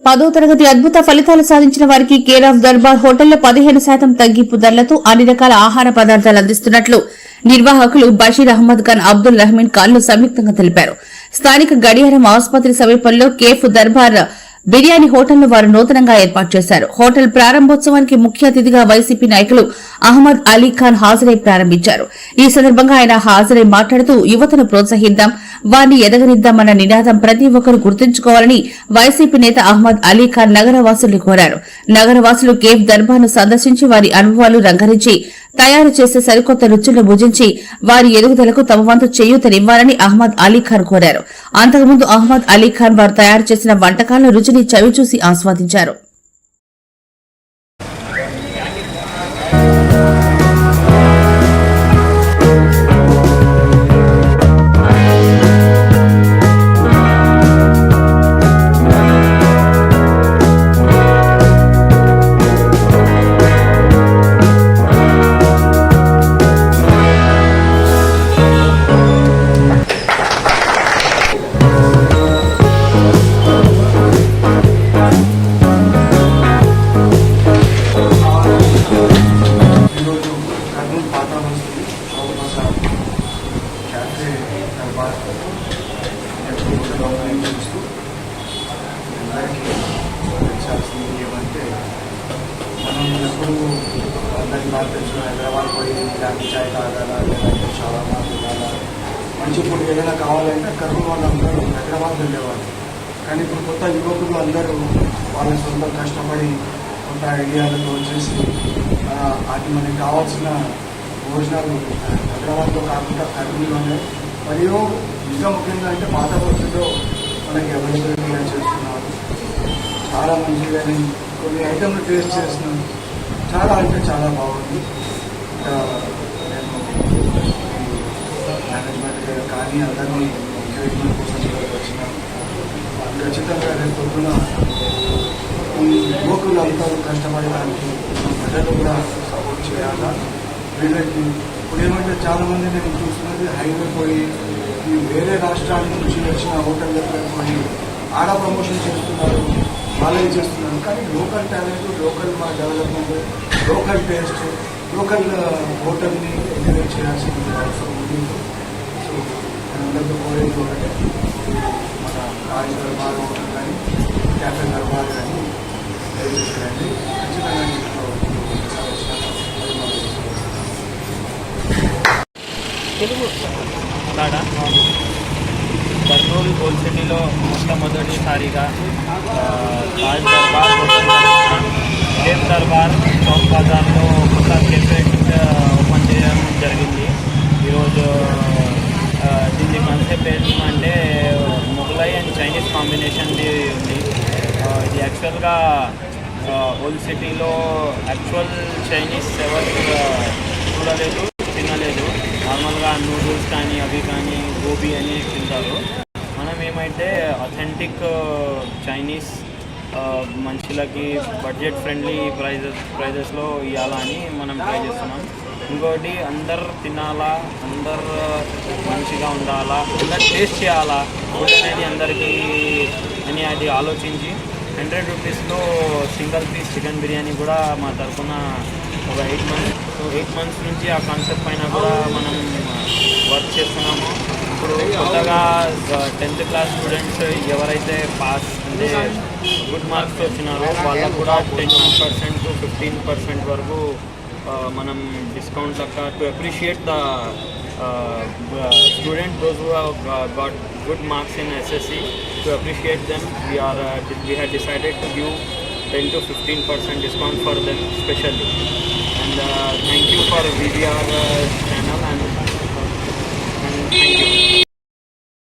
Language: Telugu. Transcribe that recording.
10వ తరగతి అద్భుత ఫలితాలు సాధించిన వారికి కేర్ ఆఫ్ దర్బార్ హోటల్లో 15% తగ్గింపు ధరలతో అన్ని రకాల ఆహార పదార్థాలు అందిస్తున్నట్లు నిర్వాహకులు బషీర్ అహ్మద్ ఖాన్ అబ్దుల్ రహీన్ ఖాన్లు సంయుక్తంగా తెలిపారు. స్థానిక గడియారం ఆసుపత్రి సమీపంలో కేఫ్ దర్బార్ బిర్యానీ హోటల్ను వారు నూతనంగా ఏర్పాటు చేశారు. హోటల్ ప్రారంభోత్సవానికి ముఖ్య అతిథిగా వైసీపీ నాయకులు అహ్మద్ అలీ ఖాన్ హాజరై ప్రారంభించారు. ఈ సందర్భంగా ఆయన హాజరై మాట్లాడుతూ యువతను ప్రోత్సహిద్దాం, వారిని ఎదగనిద్దామన్న నినాదం ప్రతి ఒక్కరూ గుర్తుంచుకోవాలని వైసీపీ నేత అహ్మద్ అలీ ఖాన్ నగరవాసుల్ని కోరారు. నగరవాసులు కేఫ్ దర్బార్ను సందర్శించి వారి అనుభవాలు రంగరించి తయారు చేసే సరికొత్త రుచులను భుజించి వారి ఎదుగుదలకు తమ వంతు చేయూతనివ్వాలని అహ్మద్ అలీ ఖాన్ కోరారు. అంతకుముందు అహ్మద్ అలీ ఖాన్ వారు తయారు చేసిన వంటకాల రుచిని చవిచూసి ఆస్వాదించారు. ఎప్పుడు అందరికీ నాకు తెలుసు హైదరాబాద్ పోయి ఇలాంటి చాయ్ తాగాలా లేదంటే షవర్మా తినాలా మంచి ఫుడ్ ఏదైనా కావాలంటే కర్నూలు వాళ్ళందరూ హైదరాబాద్ వెళ్ళేవాళ్ళు. కానీ ఇప్పుడు కొత్త యువకులు అందరూ వాళ్ళ సొంత కష్టపడి కొంత ఐడియాలతో వచ్చేసి అది మనకి కావాల్సిన భోజనాలు హైదరాబాద్లో కాకుండా కర్నూలులోనే మరియు ఇంకా ముఖ్యంగా అంటే పాత బస్సులో మనకి అవైలబిలిటీగా చేస్తున్నారు. చాలా మంచిగా కొన్ని ఐటమ్లు టేస్ట్ చేస్తున్నాను. చాలా అంటే చాలా బాగుంది. నేను మేనేజ్మెంట్ కానీ అందరినీ ఎంకరేజ్మెంట్ కోసం వచ్చినాను. ఖచ్చితంగా రేపు పొద్దున ఈ యువకులు అంతా కష్టపడడానికి ప్రజలు కూడా సపోర్ట్ చేయాలా. వీళ్ళకి ఇప్పుడు ఏమంటే చాలామంది నేను చూస్తున్నది హైవే పోయి ఈ వేరే రాష్ట్రాల నుంచి వచ్చిన హోటల్ దగ్గర పోయి ఆడ ప్రమోషన్ చేస్తున్నారు, వాళ్ళే చేస్తున్నారు. కానీ లోకల్ టాలెంట్, లోకల్ మా డెవలప్మెంట్, లోకల్ టేస్ట్, లోకల్ హోటల్ని ఎంకరేజ్ చేయాల్సింది అవసరం ఉంది. సో అందరితో కోరేది ఒకటే, మన రాజ్ దర్బార్ హోటల్ కానీ క్యాఫే దర్బార్ కానీ చేయండి. ఖచ్చితంగా ఇంట్లో కర్నూలు ఓల్డ్ సిటీలో మొట్టమొదటిసారిగా రాజ్ దర్బార్ హోటల్ కేఫ్ దర్బార్ చౌక్ బజార్లో కొత్త కెఫే ఓపెన్ చేయడం జరిగింది. ఈరోజు దీని కాన్సెప్ట్ ఏంటంటే మొగలై అండ్ చైనీస్ కాంబినేషన్ది ఉంది. ఇది యాక్చువల్గా ఓల్డ్ సిటీలో యాక్చువల్ చైనీస్ ఎవరు చూడలేదు, తినలేదు. నార్మల్గా నూడిల్స్ కానీ అవి కానీ గోబీ అని తింటారు. మనం ఏమైతే అథెంటిక్ చైనీస్ మనుషులకి బడ్జెట్ ఫ్రెండ్లీ ప్రైజెస్లో ఇవ్వాలని మనం ట్రై చేస్తున్నాం. ఇంకోటి అందరు తినాలా, అందరు మంచిగా ఉండాలా, అందరు టేస్ట్ చేయాలా ఫుడ్ అనేది అందరికీ అని అది ఆలోచించి 100 రూపీస్లో సింగిల్ పీస్ చికెన్ బిర్యానీ కూడా మా తరఫున ఒక 8 మంత్స్ నుంచి ఆ కాన్సెప్ట్ పైన కూడా మనం వర్క్ చేస్తున్నాము. ఇప్పుడు కొత్తగా 10th క్లాస్ స్టూడెంట్స్ ఎవరైతే పాస్ అంటే గుడ్ మార్క్స్ వచ్చినారో వాళ్ళకు కూడా 10% to 15% వరకు మనం డిస్కౌంట్ లెక్క to appreciate the student those who have got good marks in SSC. To appreciate them, we had decided to give 10 to 15% discount for them specially. And thank you for VBR channel and thank you.